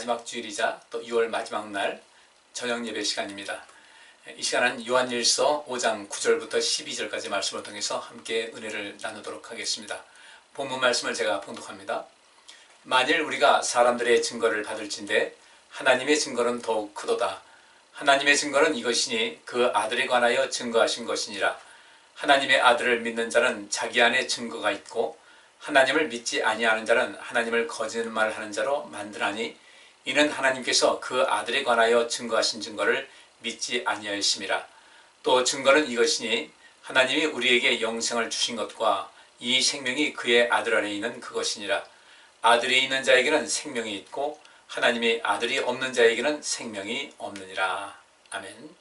마지막 주일이자 또 6월 마지막 날 저녁 예배 시간입니다. 이 시간은 요한일서 5장 9절부터 12절까지 말씀을 통해서 함께 은혜를 나누도록 하겠습니다. 본문 말씀을 제가 봉독합니다. 만일 우리가 사람들의 증거를 받을진대 하나님의 증거는 더욱 크도다. 하나님의 증거는 이것이니 그 아들에 관하여 증거하신 것이니라. 하나님의 아들을 믿는 자는 자기 안에 증거가 있고 하나님을 믿지 아니하는 자는 하나님을 거짓말하는 자로 만드나니 이는 하나님께서 그 아들에 관하여 증거하신 증거를 믿지 아니하였음이라. 또 증거는 이것이니 하나님이 우리에게 영생을 주신 것과 이 생명이 그의 아들 안에 있는 그것이니라. 아들이 있는 자에게는 생명이 있고 하나님의 아들이 없는 자에게는 생명이 없느니라. 아멘.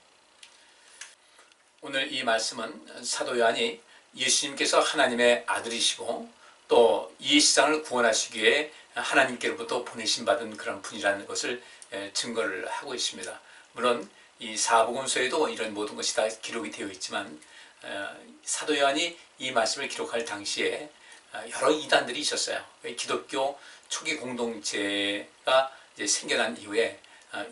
오늘 이 말씀은 사도 요한이 예수님께서 하나님의 아들이시고 또 이 세상을 구원하시기 위해 하나님께로부터 보내신 받은 그런 분이라는 것을 증거를 하고 있습니다. 물론 이 사복음서에도 이런 모든 것이 다 기록이 되어 있지만 사도 요한이 이 말씀을 기록할 당시에 여러 이단들이 있었어요. 기독교 초기 공동체가 이제 생겨난 이후에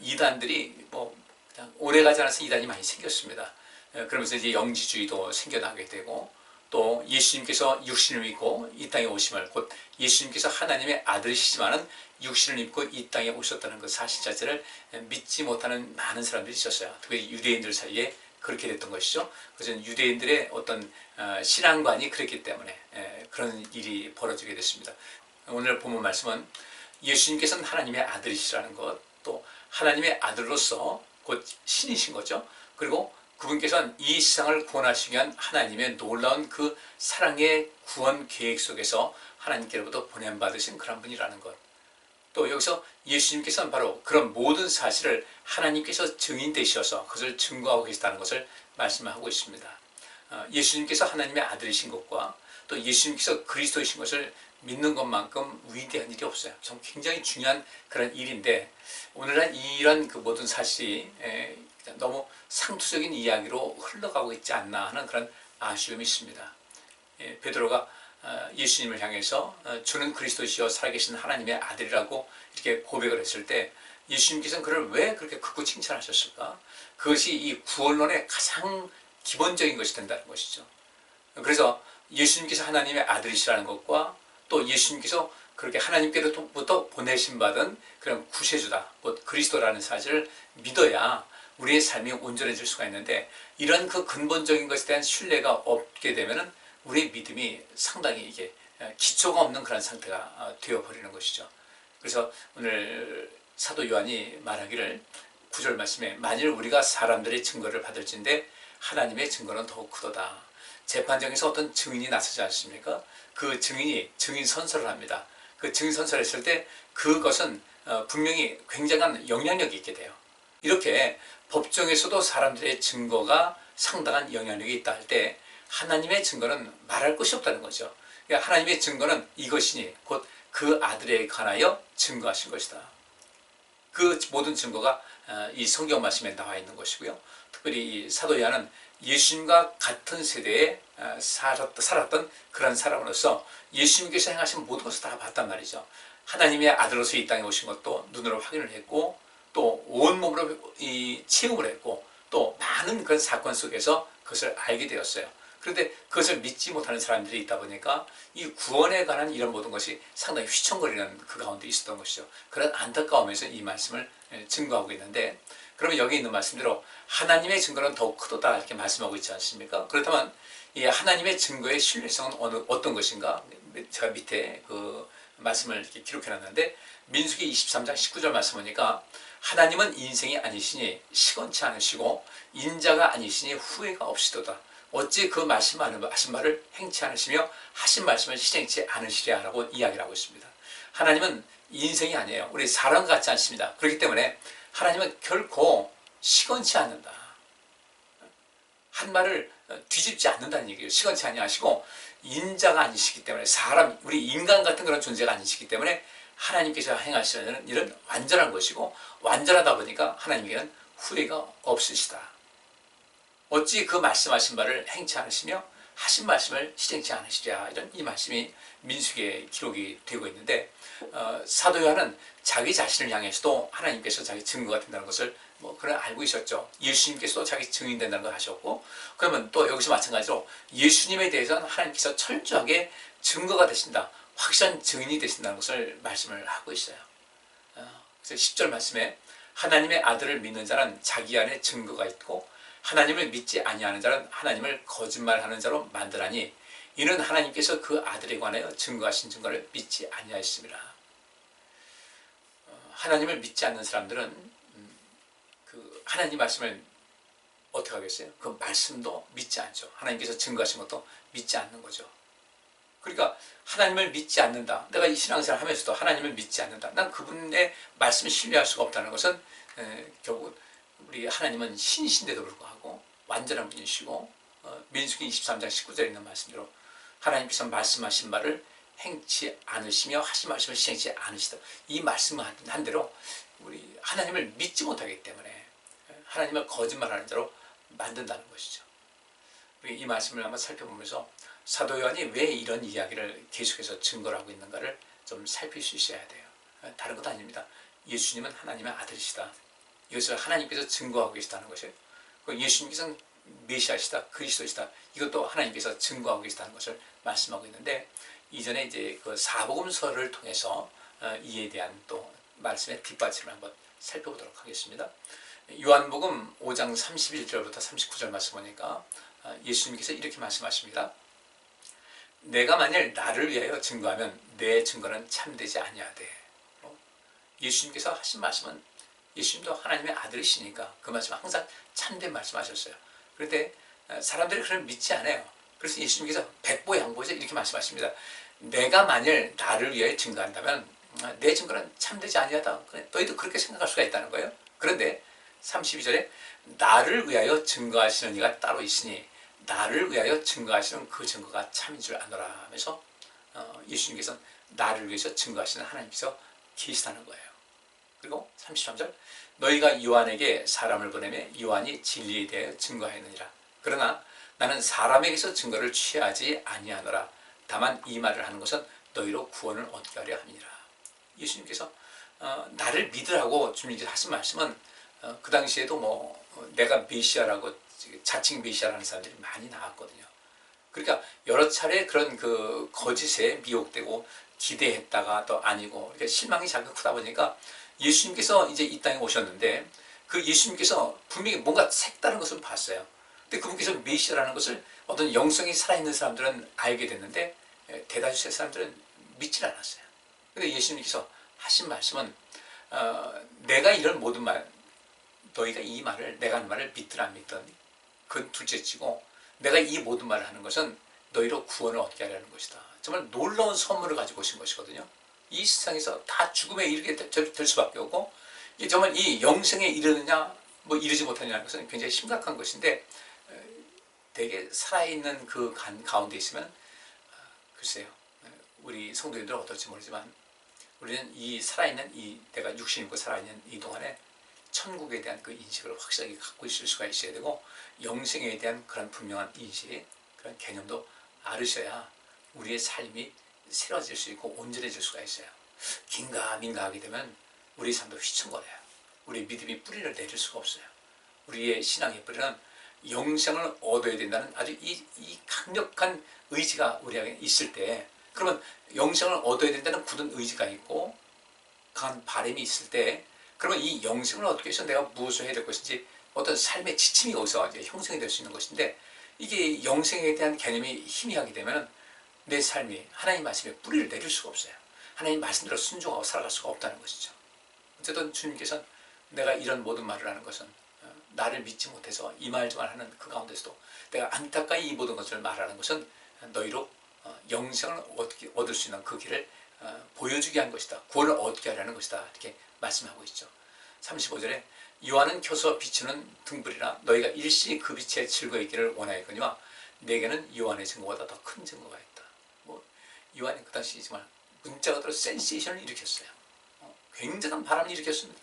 이단들이 그냥 오래가지 않아서 이단이 많이 생겼습니다. 그러면서 이제 영지주의도 생겨나게 되고 또 예수님께서 육신을 입고 이 땅에 오심을, 곧 예수님께서 하나님의 아들이시지만은 육신을 입고 이 땅에 오셨다는 그 사실 자체를 믿지 못하는 많은 사람들이 있었어요. 특히 유대인들 사이에 그렇게 됐던 것이죠. 그래서 유대인들의 어떤 신앙관이 그랬기 때문에 그런 일이 벌어지게 됐습니다. 오늘 본문 말씀은 예수님께서는 하나님의 아들이시라는 것, 또 하나님의 아들로서 곧 신이신 거죠. 그리고 그분께서는 이 세상을 구원하시기 위한 하나님의 놀라운 그 사랑의 구원 계획 속에서 하나님께로부터 보냄받으신 그런 분이라는 것. 또 여기서 예수님께서는 바로 그런 모든 사실을 하나님께서 증인 되셔서 그것을 증거하고 계시다는 것을 말씀하고 있습니다. 예수님께서 하나님의 아들이신 것과 또 예수님께서 그리스도이신 것을 믿는 것만큼 위대한 일이 없어요. 좀 굉장히 중요한 그런 일인데 오늘날 이런 그 모든 사실이 너무 상투적인 이야기로 흘러가고 있지 않나 하는 그런 아쉬움이 있습니다. 베드로가 예수님을 향해서 주는 그리스도시여 살아계신 하나님의 아들이라고 이렇게 고백을 했을 때 예수님께서는 그를 왜 그렇게 극구 칭찬하셨을까? 그것이 이 구원론의 가장 기본적인 것이 된다는 것이죠. 그래서 예수님께서 하나님의 아들이시라는 것과 또 예수님께서 그렇게 하나님께로부터 보내신 받은 그런 구세주다, 곧 그리스도라는 사실을 믿어야 우리의 삶이 온전해질 수가 있는데 이런 그 근본적인 것에 대한 신뢰가 없게 되면은 우리의 믿음이 상당히 이게 기초가 없는 그런 상태가 되어버리는 것이죠. 그래서 오늘 사도 요한이 말하기를 9절 말씀에 만일 우리가 사람들의 증거를 받을진대 하나님의 증거는 더욱 크도다. 재판정에서 어떤 증인이 나서지 않습니까? 그 증인이 증인 선서를 합니다. 그 증인 선서를 했을 때 그것은 분명히 굉장한 영향력이 있게 돼요. 이렇게 법정에서도 사람들의 증거가 상당한 영향력이 있다 할 때 하나님의 증거는 말할 것이 없다는 거죠. 그러니까 하나님의 증거는 이것이니 곧 그 아들에 관하여 증거하신 것이다. 그 모든 증거가 이 성경 말씀에 나와 있는 것이고요. 특별히 이 사도 요한은 예수님과 같은 세대에 살았던 그런 사람으로서 예수님께서 행하신 모든 것을 다 봤단 말이죠. 하나님의 아들로서 이 땅에 오신 것도 눈으로 확인을 했고 또 온몸으로 체험을 했고 또 많은 그런 사건 속에서 그것을 알게 되었어요. 그런데 그것을 믿지 못하는 사람들이 있다 보니까 이 구원에 관한 이런 모든 것이 상당히 휘청거리는 그 가운데 있었던 것이죠. 그런 안타까움에서 이 말씀을 증거하고 있는데 그러면 여기 있는 말씀대로 하나님의 증거는 더욱 크도다 이렇게 말씀하고 있지 않습니까? 그렇다면 이 하나님의 증거의 신뢰성은 어떤 것인가? 제가 밑에 그 말씀을 이렇게 기록해놨는데 민수기 23장 19절 말씀 보니까 하나님은 인생이 아니시니 시건치 않으시고 인자가 아니시니 후회가 없이도다. 어찌 그 하신 말을 행치 않으시며 하신 말씀을 실행치 않으시랴 라고 이야기를 하고 있습니다. 하나님은 인생이 아니에요. 우리 사람 같지 않습니다. 그렇기 때문에 하나님은 결코 시건치 않는다. 한 말을 뒤집지 않는다는 얘기예요. 시건치 아니하시고 인자가 아니시기 때문에 우리 인간 같은 그런 존재가 아니시기 때문에 하나님께서 행하시는 일은 완전한 것이고 완전하다 보니까 하나님께는 후회가 없으시다. 어찌 그 말씀하신 바를 행치 않으시며 하신 말씀을 실행치 않으시랴. 이런 이 말씀이 민수기에 기록이 되고 있는데 사도 요한은 자기 자신을 향해서도 하나님께서 자기 증거가 된다는 것을 그걸 알고 있었죠. 예수님께서도 자기 증인 된다는 걸 하셨고, 그러면 또 여기서 마찬가지로 예수님에 대해서는 하나님께서 철저하게 증거가 되신다, 확실한 증인이 되신다는 것을 말씀을 하고 있어요. 그래서 10절 말씀에 하나님의 아들을 믿는 자는 자기 안에 증거가 있고 하나님을 믿지 아니하는 자는 하나님을 거짓말하는 자로 만드라니 이는 하나님께서 그 아들에 관하여 증거하신 증거를 믿지 아니하였습니다. 하나님을 믿지 않는 사람들은 그 하나님 말씀을 어떻게 하겠어요? 그 말씀도 믿지 않죠. 하나님께서 증거하신 것도 믿지 않는 거죠. 그러니까 하나님을 믿지 않는다. 내가 이 신앙생활 하면서도 하나님을 믿지 않는다. 난 그분의 말씀을 신뢰할 수가 없다는 것은 결국 우리 하나님은 신이신데도 불구하고 완전한 분이시고 민수기 23장 19절에 있는 말씀대로 하나님께서 말씀하신 말을 행치 않으시며 하신 말씀을 시행치 않으시다. 이 말씀을 한 대로 우리 하나님을 믿지 못하기 때문에 하나님을 거짓말하는 자로 만든다는 것이죠. 우리 이 말씀을 한번 살펴보면서 사도 요한이 왜 이런 이야기를 계속해서 증거를 하고 있는가를 좀 살필 수 있어야 돼요. 다른 것도 아닙니다. 예수님은 하나님의 아들이시다. 이것을 하나님께서 증거하고 계시다는 것이에요. 예수님께서는 메시아시다, 그리스도시다. 이것도 하나님께서 증거하고 계시다는 것을 말씀하고 있는데, 이전에 이제 그 사복음서를 통해서 이에 대한 또 말씀의 뒷받침을 한번 살펴보도록 하겠습니다. 요한복음 5장 31절부터 39절 말씀 보니까 예수님께서 이렇게 말씀하십니다. 내가 만일 나를 위하여 증거하면 내 증거는 참되지 아니하되. 예수님께서 하신 말씀은 예수님도 하나님의 아들이시니까 그 말씀은 항상 참된 말씀하셨어요. 그런데 사람들이 그걸 믿지 않아요. 그래서 예수님께서 백보양보죠. 이렇게 말씀하십니다. 내가 만일 나를 위하여 증거한다면 내 증거는 참되지 아니하다. 너희도 그렇게 생각할 수가 있다는 거예요. 그런데 32절에 나를 위하여 증거하시는 이가 따로 있으니 나를 위하여 증거하시는 그 증거가 참인 줄 아노라 하면서 예수님께서 나를 위해서 증거하시는 하나님께서 계시다는 거예요. 그리고 33절 너희가 요한에게 사람을 보내매 요한이 진리에 대해 증거하였느니라. 그러나 나는 사람에게서 증거를 취하지 아니하노라. 다만 이 말을 하는 것은 너희로 구원을 얻게 하려 함이니라. 예수님께서 나를 믿으라고 주님께서 하신 말씀은 그 당시에도 내가 메시아라고 자칭 메시아라는 사람들이 많이 나왔거든요. 그러니까 여러 차례 그런 그 거짓에 미혹되고 기대했다가 또 아니고 그러니까 실망이 자꾸 크다 보니까 예수님께서 이제 이 땅에 오셨는데 그 예수님께서 분명히 뭔가 색다른 것을 봤어요. 근데 그분께서 메시아라는 것을 어떤 영성이 살아있는 사람들은 알게 됐는데 대다수의 사람들은 믿질 않았어요. 근데 예수님께서 하신 말씀은 내가 이런 모든 말, 너희가 이 말을 내가 하는 말을 믿든 안 믿든 그건 둘째치고 내가 이 모든 말을 하는 것은 너희로 구원을 얻게 하려는 것이다. 정말 놀라운 선물을 가지고 오신 것이거든요. 이 세상에서 다 죽음에 이르게 될 수밖에 없고 정말 이 영생에 이르느냐 이르지 못하느냐는 것은 굉장히 심각한 것인데 되게 살아있는 그 가운데 있으면 글쎄요, 우리 성도님들은 어떨지 모르지만 우리는 이 살아있는 내가 육신 입고 살아있는 이 동안에 천국에 대한 그 인식을 확실하게 갖고 있을 수가 있어야 되고 영생에 대한 그런 분명한 인식, 그런 개념도 알으셔야 우리의 삶이 새로워질 수 있고 온전해질 수가 있어요. 긴가민가 하게 되면 우리 삶도 휘청거려요. 우리의 믿음이 뿌리를 내릴 수가 없어요. 우리의 신앙의 뿌리는 영생을 얻어야 된다는 아주 이 강력한 의지가 우리에게 있을 때, 그러면 영생을 얻어야 된다는 굳은 의지가 있고 강한 바람이 있을 때, 그러면 이 영생을 얻기 위해서 내가 무엇을 해야 될 것인지 어떤 삶의 지침이 여기서 이제 형성이 될 수 있는 것인데, 이게 영생에 대한 개념이 희미하게 되면 내 삶이 하나님 말씀에 뿌리를 내릴 수가 없어요. 하나님 말씀대로 순종하고 살아갈 수가 없다는 것이죠. 어쨌든 주님께서는 내가 이런 모든 말을 하는 것은 나를 믿지 못해서 이 말만 하는 그 가운데서도 내가 안타까이 이 모든 것을 말하는 것은 너희로 영생을 얻을 수 있는 그 길을 보여주게 한 것이다. 구원을 얻게 하려는 것이다. 이렇게 말씀하고 있죠. 35절에 요한은 켜서 비추는 등불이라 너희가 일시 그 빛에 즐거이 있기를 원하였거니와 내게는 요한의 증거보다 더 큰 증거가 있다. 요한이 그 당시 정말 문자 그대로 센세이션을 일으켰어요. 굉장한 바람을 일으켰습니다.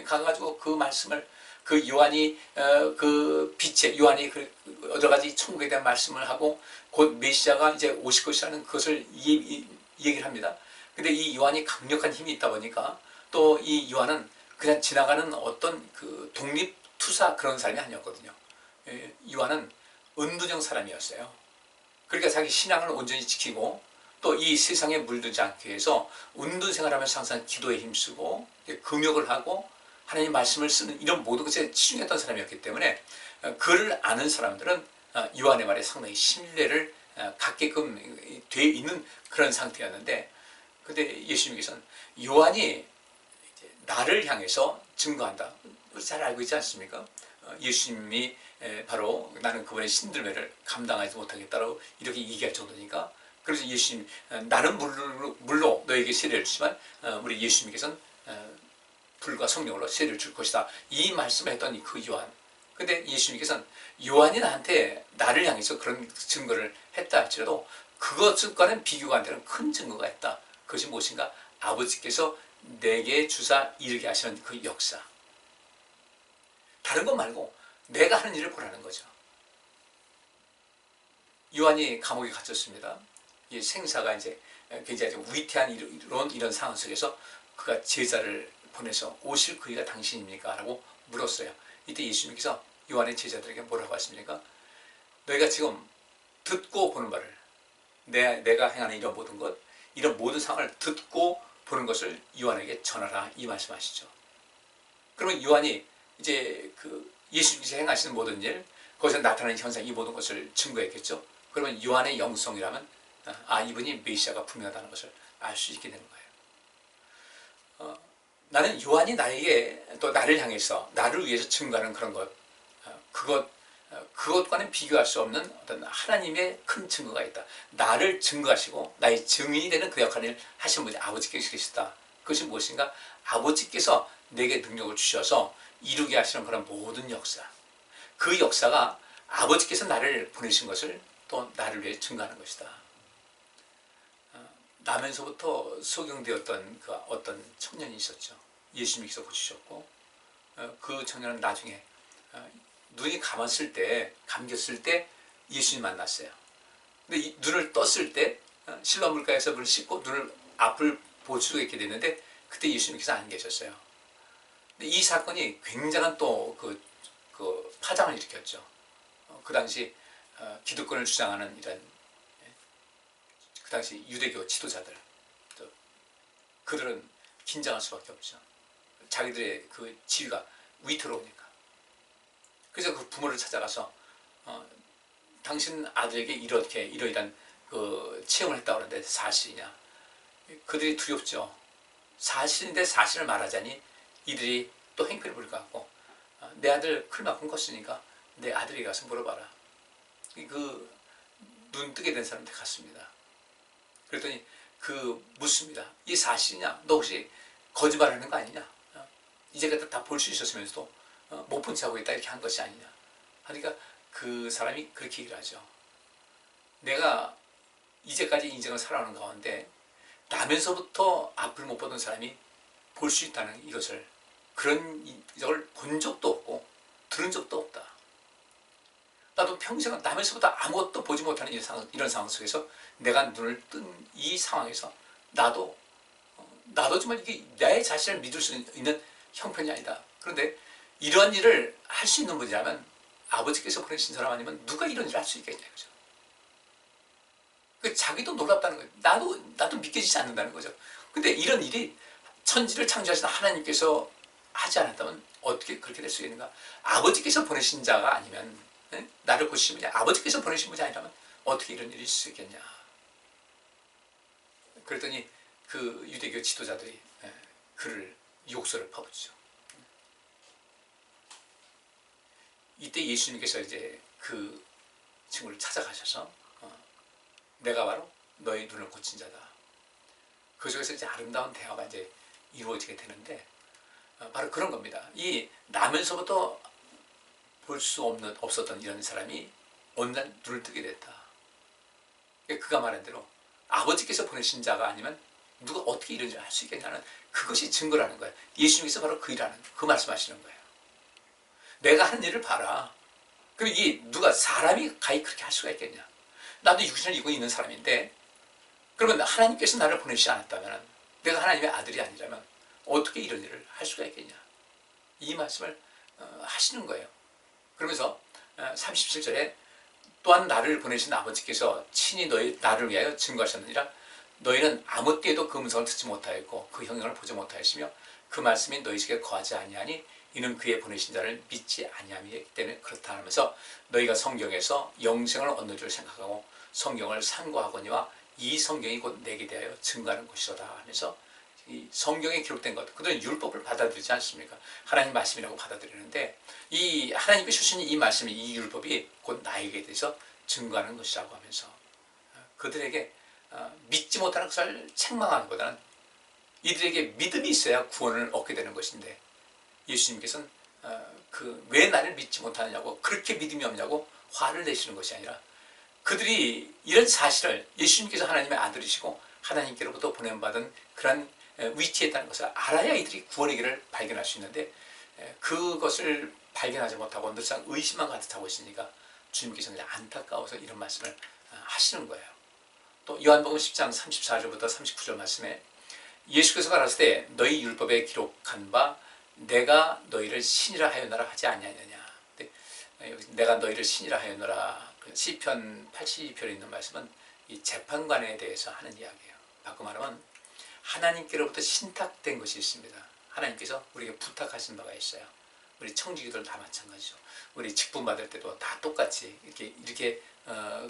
가가지고 그 말씀을 그 요한이 그 빛에 요한이 여러 가지 천국에 대한 말씀을 하고 곧 메시아가 이제 오실 것이라는 그것을 얘기를 합니다. 근데 이 요한이 강력한 힘이 있다 보니까 또 이 요한은 그냥 지나가는 어떤 그 독립투사 그런 사람이 아니었거든요. 요한은 은둔형 사람이었어요. 그러니까 자기 신앙을 온전히 지키고 또 이 세상에 물들지 않기 위해서 운동 생활하면서 항상 기도에 힘쓰고 금욕을 하고 하나님 말씀을 쓰는 이런 모든 것에 치중했던 사람이었기 때문에 그를 아는 사람들은 요한의 말에 상당히 신뢰를 갖게끔 돼 있는 그런 상태였는데, 근데 예수님께서는 요한이 나를 향해서 증거한다. 우리 잘 알고 있지 않습니까? 예수님이 바로 나는 그분의 신들매를 감당하지 못하겠다고 이렇게 얘기할 정도니까. 그래서 예수님, 나는 물로 너에게 세례를 주지만 우리 예수님께서는 불과 성령으로 세례를 줄 것이다. 이 말씀을 했던 그 요한. 근데 예수님께서는 요한이 나를 향해서 그런 증거를 했다 할지라도 그것과는 비교가 안 되는 큰 증거가 있다. 그것이 무엇인가? 아버지께서 내게 주사 이르게 하시는 그 역사. 다른 것 말고 내가 하는 일을 보라는 거죠. 요한이 감옥에 갇혔습니다. 이 생사가 이제 굉장히 위태한 이런 상황 속에서 그가 제자를 보내서 오실 그이가 당신입니까? 라고 물었어요. 이때 예수님께서 요한의 제자들에게 뭐라고 하십니까? 너희가 지금 듣고 보는 바를, 내가 행하는 이런 모든 것, 이런 모든 상황을 듣고 보는 것을 요한에게 전하라, 이 말씀하시죠. 그러면 요한이 이제 그 예수님께서 행하시는 모든 일, 거기서 나타나는 현상, 이 모든 것을 증거했겠죠. 그러면 요한의 영성이라면 이분이 메시아가 분명하다는 것을 알 수 있게 되는 거예요. 나는 요한이 나에게 또 나를 향해서 나를 위해서 증거하는 그런 것, 그것과는 비교할 수 없는 어떤 하나님의 큰 증거가 있다. 나를 증거하시고 나의 증인이 되는 그 역할을 하신 분이 아버지께서 계시다. 그것이 무엇인가? 아버지께서 내게 능력을 주셔서 이루게 하시는 그런 모든 역사, 그 역사가 아버지께서 나를 보내신 것을 또 나를 위해 증거하는 것이다. 나면서부터 소경되었던 그 어떤 청년이 있었죠. 예수님께서 고치셨고, 그 청년은 나중에 눈이 감았을 때, 감겼을 때 예수님 만났어요. 근데 이 눈을 떴을 때 실로암 물가에서 물을 씻고 눈을 앞을 볼 수 있게 됐는데 그때 예수님께서 안 계셨어요. 근데 이 사건이 굉장한 또 그 파장을 일으켰죠. 그 당시 기득권을 주장하는 이런 그 당시 유대교 지도자들, 그들은 긴장할 수밖에 없죠. 자기들의 그 지위가 위태로우니까. 그래서 그 부모를 찾아가서 당신 아들에게 이러이러한 그 체험을 했다고 하는데 사실이냐? 그들이 두렵죠. 사실인데 사실을 말하자니 이들이 또 행패를 부릴 것 같고, 내 아들 클만큼 컸으니까 내 아들에게 가서 물어봐라. 그 눈 뜨게 된 사람한테 갔습니다. 그랬더니 묻습니다. 이 사실이냐? 너 혹시 거짓말하는 거 아니냐? 이제까지 다 볼 수 있었으면서도 못 본 체 하고 있다 이렇게 한 것이 아니냐? 하니까 그 사람이 그렇게 얘기를 하죠. 내가 이제까지 인생을 살아오는 가운데 나면서부터 앞을 못 보던 사람이 볼 수 있다는 이걸 본 적도 없고 들은 적도 없다. 나도 평생 나면서부터 아무것도 보지 못하는 이런 상황 속에서 내가 눈을 뜬 이 상황에서 나도 정말 이게 내 자신을 믿을 수 있는 형편이 아니다. 그런데 이러한 일을 할 수 있는 분이라면 아버지께서 보내신 사람 아니면 누가 이런 일을 할 수 있겠냐, 그죠? 자기도 놀랍다는 거예요. 나도 믿겨지지 않는다는 거죠. 근데 이런 일이 천지를 창조하신 하나님께서 하지 않았다면 어떻게 그렇게 될 수 있는가? 아버지께서 보내신 자가 아니면, 나를 고치신 분이 아버지께서 보내신 분이 아니라면 어떻게 이런 일이 있을 수 있겠냐? 그랬더니 그 유대교 지도자들이 그를 욕설을 퍼붓죠. 이때 예수님께서 이제 그 친구를 찾아가셔서 내가 바로 너의 눈을 고친 자다. 그 속에서 이제 아름다운 대화가 이제 이루어지게 되는데 바로 그런 겁니다. 이 나면서부터 볼 수 없었던 이런 사람이 어느 날 눈을 뜨게 됐다. 그가 말한 대로 아버지께서 보내신 자가 아니면 누가 어떻게 이런 일을 할 수 있겠냐는 그것이 증거라는 거예요. 예수님께서 바로 그 말씀하시는 거예요. 내가 하는 일을 봐라. 그럼 이게 누가 사람이 가히 그렇게 할 수가 있겠냐? 나도 육신을 입고 있는 사람인데 그러면 하나님께서 나를 보내시지 않았다면 내가 하나님의 아들이 아니라면 어떻게 이런 일을 할 수가 있겠냐? 이 말씀을 하시는 거예요. 그러면서 37절에 또한 나를 보내신 아버지께서 친히 나를 위하여 증거하셨느니라. 너희는 아무 때에도 그 음성을 듣지 못하였고 그 형용을 보지 못하였으며 그 말씀이 너희 속에 거하지 아니하니 이는 그의 보내신 자를 믿지 아니함이기 때문에 그렇다 하면서 너희가 성경에서 영생을 얻는 줄 생각하고 성경을 상고하거니와 이 성경이 곧 내게 대하여 증거하는 것이로다 하면서 이 성경에 기록된 것, 그들은 율법을 받아들이지 않습니까? 하나님 말씀이라고 받아들이는데 이 하나님께 주신 이 말씀이, 이 율법이 곧 나에게 대해서 증거하는 것이라고 하면서 그들에게 믿지 못하는 것을 책망하는 것보다는 이들에게 믿음이 있어야 구원을 얻게 되는 것인데 예수님께서는 왜 나를 믿지 못하느냐고, 그렇게 믿음이 없냐고 화를 내시는 것이 아니라 그들이 이런 사실을, 예수님께서 하나님의 아들이시고 하나님께로부터 보냄받은 그런 위치에 있다는 것을 알아야 이들이 구원의 길을 발견할 수 있는데 그것을 발견하지 못하고 늘상 의심만 가득하고 있으니까 주님께서는 안타까워서 이런 말씀을 하시는 거예요. 또 요한복음 10장 34절부터 39절 말씀에 예수께서 가라사대 때 너희 율법에 기록한 바 내가 너희를 신이라 하였노라 하지 아니하느냐. 내가 너희를 신이라 하였노라. 시편 82편에 있는 말씀은 이 재판관에 대해서 하는 이야기예요. 바꿔 말하면 하나님께로부터 신탁된 것이 있습니다. 하나님께서 우리에게 부탁하신 바가 있어요. 우리 청지기들 다 마찬가지죠. 우리 직분 받을 때도 다 똑같이 이렇게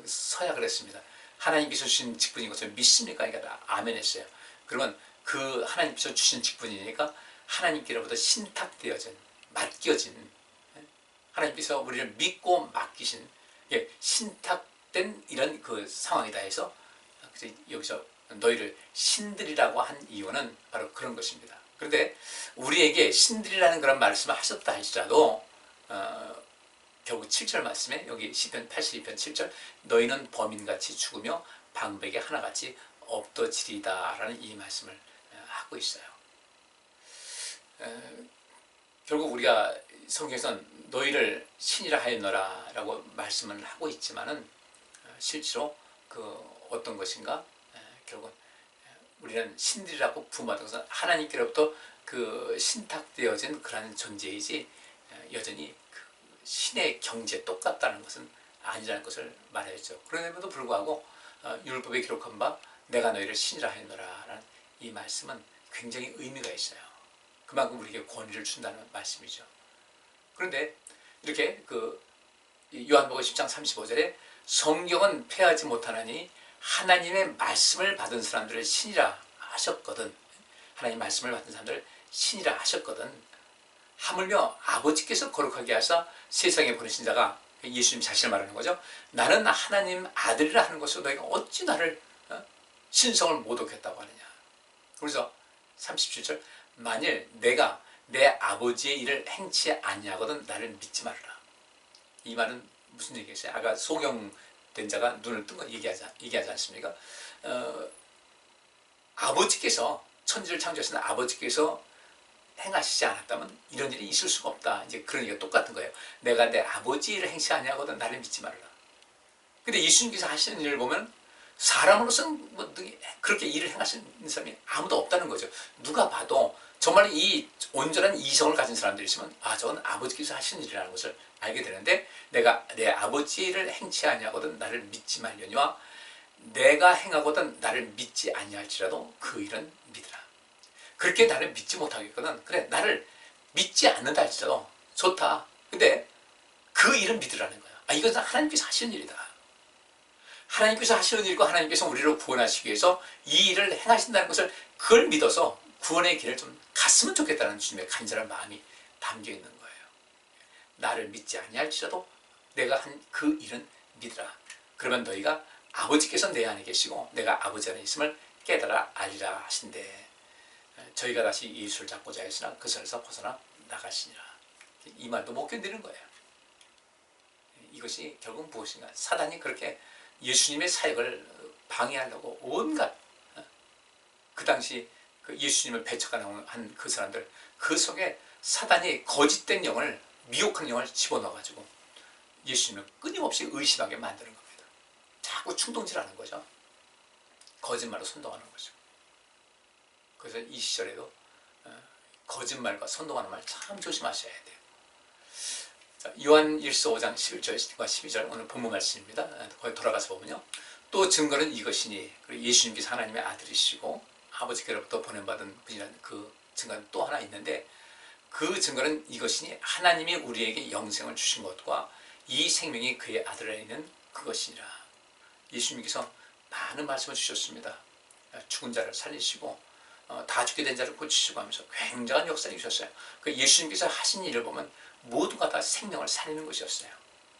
서약을 했습니다. 하나님께서 주신 직분인 것을 믿습니까? 그러니까 아멘 했어요. 그러면 그 하나님께서 주신 직분이니까 하나님께로부터 신탁되어진, 맡겨진, 하나님께서 우리를 믿고 맡기신 신탁된 이런 그 상황이다 해서 여기서 너희를 신들이라고 한 이유는 바로 그런 것입니다. 그런데 우리에게 신들이라는 그런 말씀을 하셨다 할지라도 결국 7절 말씀에 여기 시편 82편 7절 너희는 범인같이 죽으며 방백에 하나같이 없어지리다 라는 이 말씀을 하고 있어요. 결국 우리가 성경에서는 너희를 신이라 하였노라 라고 말씀을 하고 있지만은 실제로 그 어떤 것인가, 결국은 우리는 신들이라고 부름받은 것은 하나님께로부터 그 신탁되어진 그러한 존재이지 여전히 그 신의 경지에 똑같다는 것은 아니라는 것을 말했죠. 그럼에도 불구하고 율법에 기록한 바 내가 너희를 신이라 하였노라 라는 이 말씀은 굉장히 의미가 있어요. 그만큼 우리에게 권위를 준다는 말씀이죠. 그런데 이렇게 그 요한복음 10장 35절에 성경은 폐하지 못하나니 하나님의 말씀을 받은 사람들을 신이라 하셨거든. 하나님 말씀을 받은 사람들을 신이라 하셨거든. 하물며 아버지께서 거룩하게 하사 세상에 보내신 자가 예수님 자신을 말하는 거죠. 나는 하나님 아들이라 하는 것으로 너희가 어찌 나를 신성을 못 얻겠다고 하느냐. 그래서 37절 만일 내가 내 아버지의 일을 행치 아니하거든 나를 믿지 말아라. 이 말은 무슨 얘기겠어요? 아까 소경된 자가 눈을 뜬 거 얘기하지 않습니까? 아버지께서 천지를 창조하신 아버지께서 행하시지 않았다면 이런 일이 있을 수가 없다. 이제 그런 얘기가 똑같은 거예요. 내가 내 아버지 일을 행치 아니하거든 나를 믿지 말아라. 근데 예수님께서 하시는 일을 보면 사람으로서는 뭐 그렇게 일을 행하시는 사람이 아무도 없다는 거죠. 누가 봐도 정말 이 온전한 이성을 가진 사람들이 있으면 저건 아버지께서 하시는 일이라는 것을 알게 되는데 내가 내 아버지 일을 행치 아니하거든 나를 믿지 말려니와 내가 행하거든 나를 믿지 아니할지라도 그 일은 믿으라. 그렇게 나를 믿지 못하겠거든. 그래 나를 믿지 않는다 할지라도 좋다. 근데 그 일은 믿으라는 거야. 이것은 하나님께서 하시는 일이다. 하나님께서 하시는 일과 하나님께서 우리를 구원하시기 위해서 이 일을 행하신다는 것을 그걸 믿어서 구원의 길을 좀 갔으면 좋겠다는 주님의 간절한 마음이 담겨 있는 거예요. 나를 믿지 아니할지라도 내가 한 그 일은 믿으라. 그러면 너희가 아버지께서 내 안에 계시고 내가 아버지 안에 있음을 깨달아 알리라 하신대. 저희가 다시 예수를 잡고자 했으나 그 선에서 벗어나 나가시니라. 이 말도 못 견디는 거예요. 이것이 결국 무엇인가? 사단이 그렇게 예수님의 사역을 방해하려고 온갖 그 당시 그 예수님을 배척한 그 사람들, 그 속에 사단이 거짓된 영을, 미혹한 영을 집어넣어가지고 예수님을 끊임없이 의심하게 만드는 겁니다. 자꾸 충동질하는 거죠. 거짓말로 선동하는 거죠. 그래서 이 시절에도 거짓말과 선동하는 말 참 조심하셔야 돼요. 자, 요한 1서 5장 11절과 12절 오늘 본문 말씀입니다. 거기 돌아가서 보면요. 또 증거는 이것이니 예수님께서 하나님의 아들이시고 아버지께로부터 보낸받은 분이라는 그 증거는 또 하나 있는데 그 증거는 이것이니 하나님이 우리에게 영생을 주신 것과 이 생명이 그의 아들 안에 있는 그것이니라. 예수님께서 많은 말씀을 주셨습니다. 죽은 자를 살리시고 다 죽게 된 자를 고치시고 하면서 굉장한 역사를 주셨어요. 그 예수님께서 하신 일을 보면 모두가 다 생명을 살리는 것이었어요.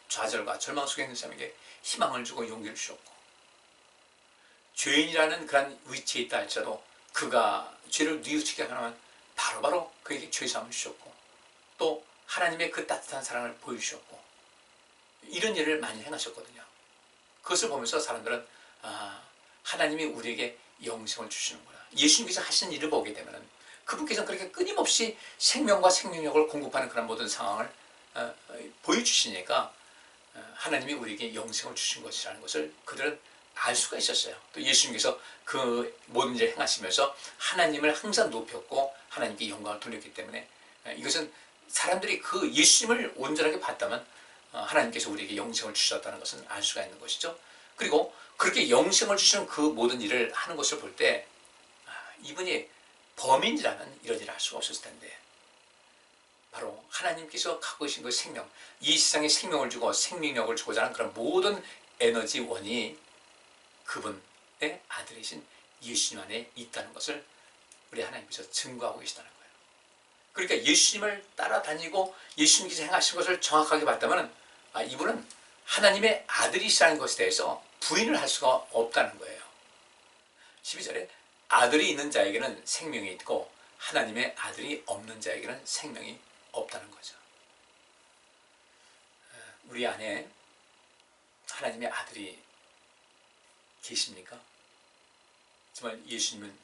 좌절과 절망 속에 있는 사람에게 희망을 주고 용기를 주셨고 죄인이라는 그런 위치에 있다 할지라도 그가 죄를 뉘우치게 하면 바로바로 그에게 죄사함을 주셨고 또 하나님의 그 따뜻한 사랑을 보여주셨고 이런 일을 많이 행하셨거든요. 그것을 보면서 사람들은 하나님이 우리에게 영생을 주시는구나. 예수님께서 하신 일을 보게 되면 그분께서는 그렇게 끊임없이 생명과 생명력을 공급하는 그런 모든 상황을 보여주시니까 하나님이 우리에게 영생을 주신 것이라는 것을 그들은 알 수가 있었어요. 또 예수님께서 그 모든 일을 행하시면서 하나님을 항상 높였고 하나님께 영광을 돌렸기 때문에 이것은 사람들이 그 예수님을 온전하게 봤다면 하나님께서 우리에게 영생을 주셨다는 것은 알 수가 있는 것이죠. 그리고 그렇게 영생을 주시는 그 모든 일을 하는 것을 볼 때 이분이 범인이라면 이런 일을 할 수가 없었을 텐데 바로 하나님께서 갖고 계신 그 생명, 이 세상에 생명을 주고 생명력을 주고자 하는 그런 모든 에너지원이 그분의 아들이신 예수님 안에 있다는 것을 우리 하나님께서 증거하고 계시다는 거예요. 그러니까 예수님을 따라다니고 예수님께서 행하신 것을 정확하게 봤다면 이분은 하나님의 아들이시라는 것에 대해서 부인을 할 수가 없다는 거예요. 12절에 아들이 있는 자에게는 생명이 있고 하나님의 아들이 없는 자에게는 생명이 없다는 거죠. 우리 안에 하나님의 아들이 계십니까? 정말 예수님은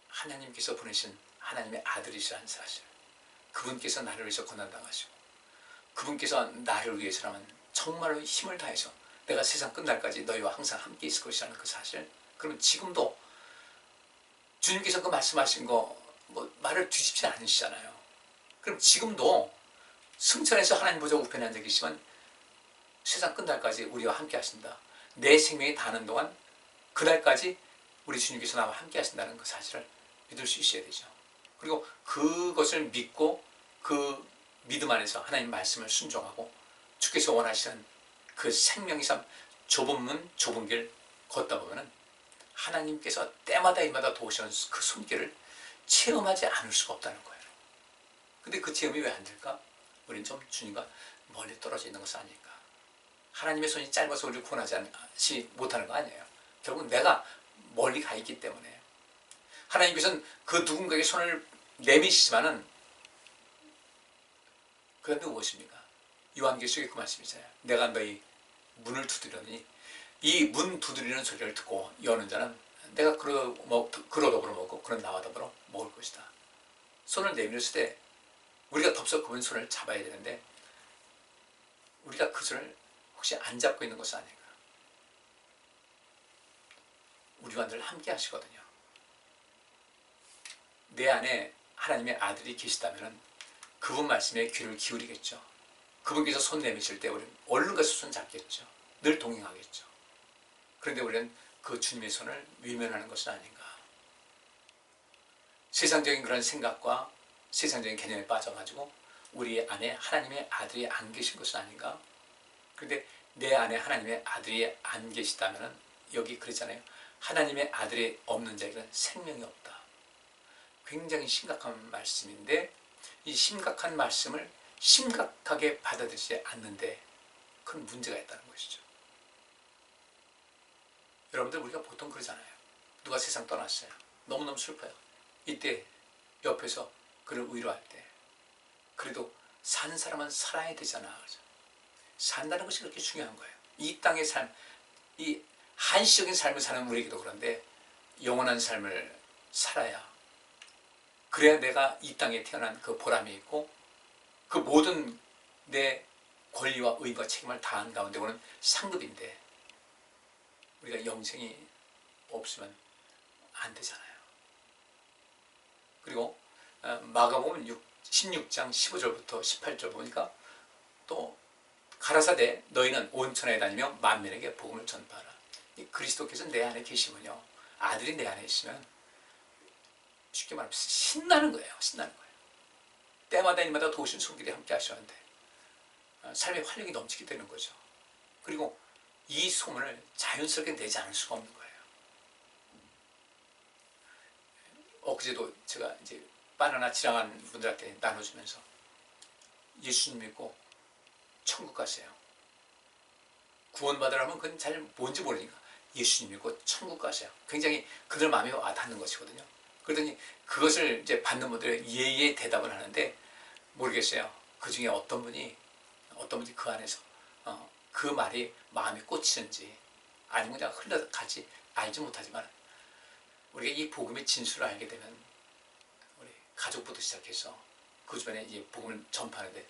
하나님께서 보내신 하나님의 아들이시라는 사실, 그분께서 나를 위해서 고난당하시고 그분께서 나를 위해서라면 정말로 힘을 다해서 내가 세상 끝날까지 너희와 항상 함께 있을 것이라는 그 사실, 그러면 지금도 주님께서 그 말씀하신 거 말을 뒤집지 않으시잖아요. 그럼 지금도 승천해서 하나님 보좌 우편에 앉아 계시면 세상 끝날까지 우리와 함께 하신다. 내 생명이 다하는 동안 그날까지 우리 주님께서 나와 함께 하신다는 그 사실을 믿을 수 있어야 되죠. 그리고 그것을 믿고 그 믿음 안에서 하나님 말씀을 순종하고 주께서 원하시는 그 생명의 삶, 좁은 문 좁은 길 걷다 보면 하나님께서 때마다 이마다 도우시는 그 손길을 체험하지 않을 수가 없다는 거예요. 근데 그 체험이 왜 안 될까? 우리는 좀 주님과 멀리 떨어져 있는 것은 아닐까. 하나님의 손이 짧아서 우리를 구원하지 못하는 거 아니에요. 결국 내가 멀리 가 있기 때문에. 하나님께서는 그 누군가에게 손을 내미시지만은 그 다음에 무엇입니까? 요한계시록에 그 말씀이잖아요. 내가 너희 문을 두드리니 이 문 두드리는 소리를 듣고 여는 자는 내가 그로 더불어 먹고 그런 나와 더불어 먹을 것이다. 손을 내밀었을 때 우리가 덥석 그분 손을 잡아야 되는데 우리가 그 손을 혹시 안 잡고 있는 것은 아닌가. 우리와 늘 함께 하시거든요. 내 안에 하나님의 아들이 계시다면 그분 말씀에 귀를 기울이겠죠. 그분께서 손 내미실 때 우리는 얼른 가서 손 잡겠죠. 늘 동행하겠죠. 그런데 우리는 그 주님의 손을 외면하는 것은 아닌가. 세상적인 그런 생각과 세상적인 개념에 빠져가지고 우리 안에 하나님의 아들이 안 계신 것은 아닌가. 그런데 내 안에 하나님의 아들이 안 계시다면 여기 그랬잖아요. 하나님의 아들이 없는 자에게는 생명이 없다. 굉장히 심각한 말씀인데 이 심각한 말씀을 심각하게 받아들이지 않는데 큰 문제가 있다는 것이죠. 여러분들 우리가 보통 그러잖아요. 누가 세상 떠났어요. 너무너무 슬퍼요. 이때 옆에서 그를 위로할 때 그래도 사는 사람은 살아야 되잖아. 산다는 것이 그렇게 중요한 거예요. 이 땅의 삶, 이 한시적인 삶을 사는 우리에게도 그런데 영원한 삶을 살아야 그래야 내가 이 땅에 태어난 그 보람이 있고 그 모든 내 권리와 의무와 책임을 다한 가운데 오는 상급인데 우리가 영생이 없으면 안 되잖아요. 그리고 마가복음 16장 15절부터 18절 보니까 또 가라사대 너희는 온 천하에 다니며 만민에게 복음을 전파하라. 이 그리스도께서 내 안에 계시면요, 아들이 내 안에 있으면 쉽게 말하면 신나는 거예요. 신나는 거예요. 때마다 일마다 도우신 손길이 함께 하셨는데 삶의 활력이 넘치게 되는 거죠. 그리고 이 소문을 자연스럽게 내지 않을 수가 없는 거예요. 엊그제도 제가 이제 바나나 지랑한 분들한테 나눠주면서 예수님 믿고 천국 가세요. 구원받으라면 그건 잘 뭔지 모르니까 예수님 믿고 천국 가세요. 굉장히 그들 마음에 와닿는 것이거든요. 그러더니 그것을 이제 받는 분들이 예의 대답을 하는데 모르겠어요. 그 중에 어떤 분이 그 안에서 그 말이 마음에 꽂히는지 아니면 그냥 흘러가지 알지 못하지만 우리가 이 복음의 진수를 알게 되면 우리 가족부터 시작해서 그 주변에 이 복음을 전파하는데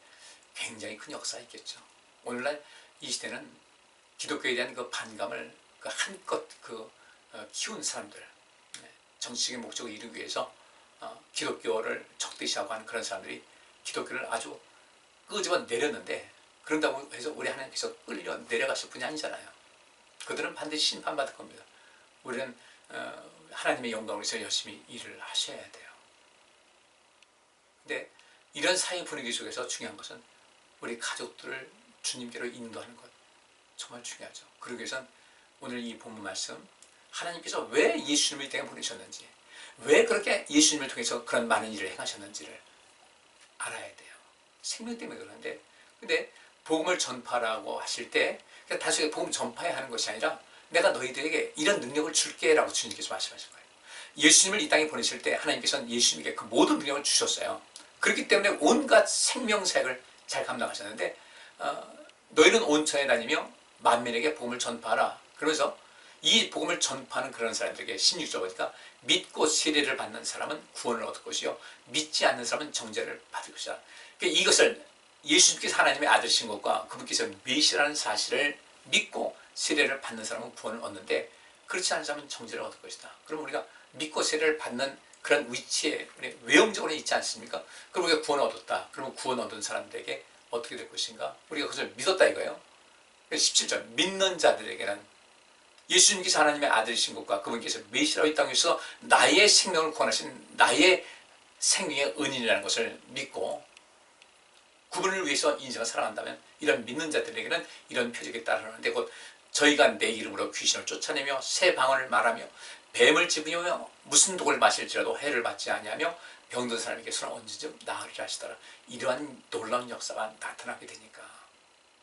굉장히 큰 역사가 있겠죠. 오늘날 이 시대는 기독교에 대한 그 반감을 한껏 키운 사람들, 정치적인 목적을 이루기 위해서 기독교를 적대시하고 하는 그런 사람들이 기독교를 아주 끄집어 내렸는데, 그런다고 해서 우리 하나님께서 끌려 내려가실 분이 아니잖아요. 그들은 반드시 심판받을 겁니다. 우리는 하나님의 영광을 위해서 열심히 일을 하셔야 돼요. 근데 이런 사회 분위기 속에서 중요한 것은 우리 가족들을 주님께로 인도하는 것, 정말 중요하죠. 그러기 위해서는 오늘 이 본문 말씀, 하나님께서 왜 예수님을 이 땅에 보내셨는지, 왜 그렇게 예수님을 통해서 그런 많은 일을 행하셨는지를 알아야 돼요. 생명 때문에 그러는데, 근데 복음을 전파라고 하실 때 단순히 복음 전파해야 하는 것이 아니라 내가 너희들에게 이런 능력을 줄게 라고 주님께서 말씀하신 거예요. 예수님을 이 땅에 보내실 때 하나님께서는 예수님에게 그 모든 능력을 주셨어요. 그렇기 때문에 온갖 생명사역을 잘 감당하셨는데 너희는 온 천에 다니며 만민에게 복음을 전파하라. 그러면서 이 복음을 전파하는 그런 사람들에게 16절 보니까 믿고 세례를 받는 사람은 구원을 얻을 것이요 믿지 않는 사람은 정죄를 받을 것이다. 그러니까 이것을 예수님께서 하나님의 아들이신 것과 그분께서 메시아라는 사실을 믿고 세례를 받는 사람은 구원을 얻는데 그렇지 않은 사람은 정죄를 얻을 것이다. 그럼 우리가 믿고 세례를 받는 그런 위치에 외형적으로 있지 않습니까? 그럼 우리가 구원을 얻었다. 그러면 구원 얻은 사람들에게 어떻게 될 것인가? 우리가 그것을 믿었다 이거예요. 17절 믿는 자들에게는 예수님께서 하나님의 아들이신 것과 그분께서 메시아로 이 땅에서 나의 생명을 구원하신 나의 생명의 은인이라는 것을 믿고 그분을 위해서 인생을 살아간다면 이런 믿는 자들에게는 이런 표적이 따르는데 곧 저희가 내 이름으로 귀신을 쫓아내며 새 방언을 말하며 뱀을 집으며 무슨 독을 마실지라도 해를 받지 아니하며 병든 사람에게 손을 얹은즉 나으리라 하시더라. 이러한 놀라운 역사가 나타나게 되니까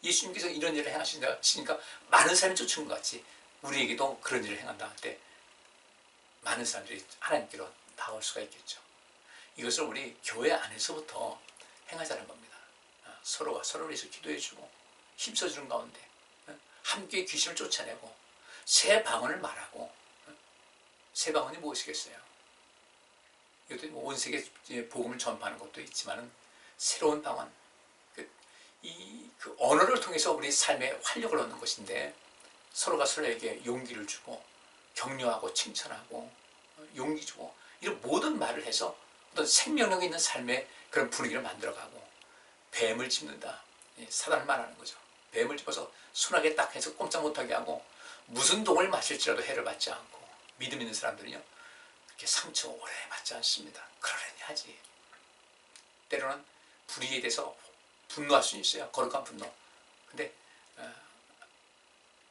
예수님께서 이런 일을 행하시니까 많은 사람이 쫓은 것 같이 우리에게도 그런 일을 행한다 할 때 많은 사람들이 하나님께로 나올 수가 있겠죠. 이것을 우리 교회 안에서부터 행하자는 겁니다. 서로가 서로를 위해서 기도해주고 힘써주는 가운데 함께 귀신을 쫓아내고 새 방언을 말하고, 새 방언이 무엇이겠어요? 이것도 온 세계에 복음을 전파하는 것도 있지만 새로운 방언, 그 언어를 통해서 우리 삶에 활력을 얻는 것인데 서로가 서로에게 용기를 주고 격려하고 칭찬하고 용기 주고 이런 모든 말을 해서 어떤 생명력 있는 삶의 그런 분위기를 만들어가고 뱀을 짚는다. 사단을 말하는 거죠. 뱀을 짚어서 순하게 딱 해서 꼼짝 못하게 하고 무슨 독을 마실지라도 해를 받지 않고 믿음 있는 사람들은요 그렇게 상처 오래 받지 않습니다. 그러려니 하지. 때로는 불의에 대해서 분노할 수 있어요. 거룩한 분노. 근데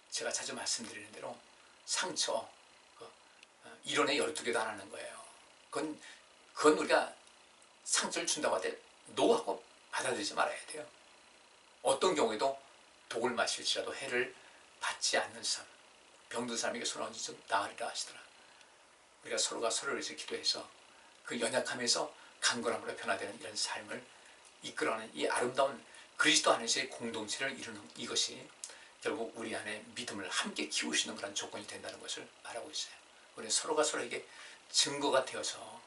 제가 자주 말씀드리는 대로 상처 이론에 12개도 안 하는 거예요. 그건 우리가 상처를 준다고 할 때 노하고 받아들이지 말아야 돼요. 어떤 경우에도 독을 마실지라도 해를 받지 않는 삶, 병든 사람에게 손을 얹으면 나으리라 하시더라. 우리가 서로가 서로를 위해서 기도해서 그 연약함에서 강건함으로 변화되는 이런 삶을 이끌어가는 이 아름다운 그리스도 안에서의 공동체를 이루는 이것이 결국 우리 안에 믿음을 함께 키우시는 그런 조건이 된다는 것을 말하고 있어요. 우리 서로가 서로에게 증거가 되어서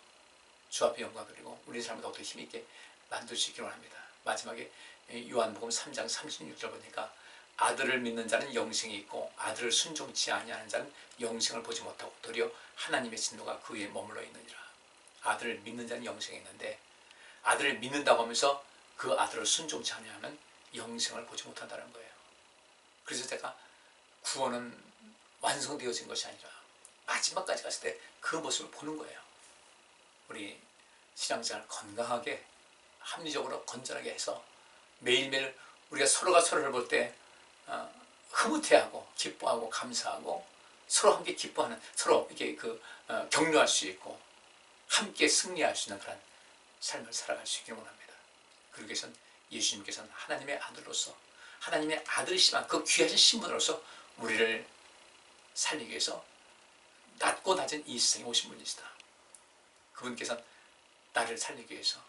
주 앞에 영광 드리고 우리 삶을 더욱더 힘있게 만들 수 있기를 원합니다. 마지막에 요한복음 3장 36절 보니까 아들을 믿는 자는 영생이 있고 아들을 순종치 아니하는 자는 영생을 보지 못하고 도리어 하나님의 진노가 그 위에 머물러 있느니라. 아들을 믿는 자는 영생이 있는데 아들을 믿는다고 하면서 그 아들을 순종치 아니하면 영생을 보지 못한다는 거예요. 그래서 제가 구원은 완성되어진 것이 아니라 마지막까지 갔을 때 그 모습을 보는 거예요. 우리 신앙생활 건강하게 합리적으로 건전하게 해서 매일매일 우리가 서로가 서로를 볼 때 흐뭇해하고 기뻐하고 감사하고 서로 함께 기뻐하는, 서로 이렇게 격려할 수 있고 함께 승리할 수 있는 그런 삶을 살아갈 수 있기를 원합니다. 그러기 위해서는 예수님께서는 하나님의 아들로서, 하나님의 아들이시만 그 귀하신 신분으로서 우리를 살리기 위해서 낮고 낮은 이 세상에 오신 분이시다. 그분께서는 나를 살리기 위해서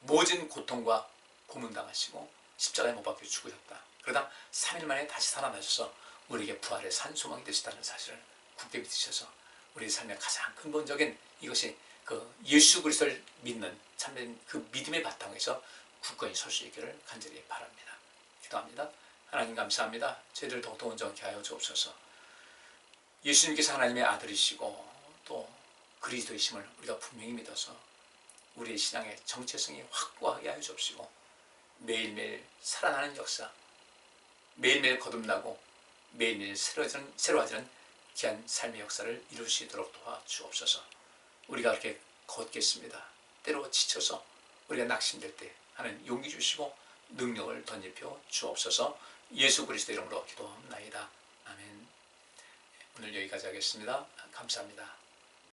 모진 고통과 고문당하시고 십자가에 못 박혀 죽으셨다. 그러다 3일 만에 다시 살아나셔서 우리에게 부활의 산소망이 되셨다는 사실을 굳게 믿으셔서 우리 삶의 가장 근본적인 이것이 그 예수 그리스도를 믿는 참된 그 믿음의 바탕에서 굳건히 설 수 있기를 간절히 바랍니다. 기도합니다. 하나님 감사합니다. 저희들 더욱더 온전케 하여 주옵소서. 예수님께서 하나님의 아들이시고 또 그리스도이심을 우리가 분명히 믿어서 우리의 신앙의 정체성이 확고하게 하여 주옵시고 매일매일 살아나는 역사, 매일매일 거듭나고 매일매일 새로워지는 귀한 삶의 역사를 이룰 수 있도록 도와주옵소서. 우리가 그렇게 걷겠습니다. 때로 지쳐서 우리가 낙심될 때 하나님 용기 주시고 능력을 덧입혀 주옵소서. 예수 그리스도 이름으로 기도합나이다. 아멘. 오늘 여기까지 하겠습니다. 감사합니다.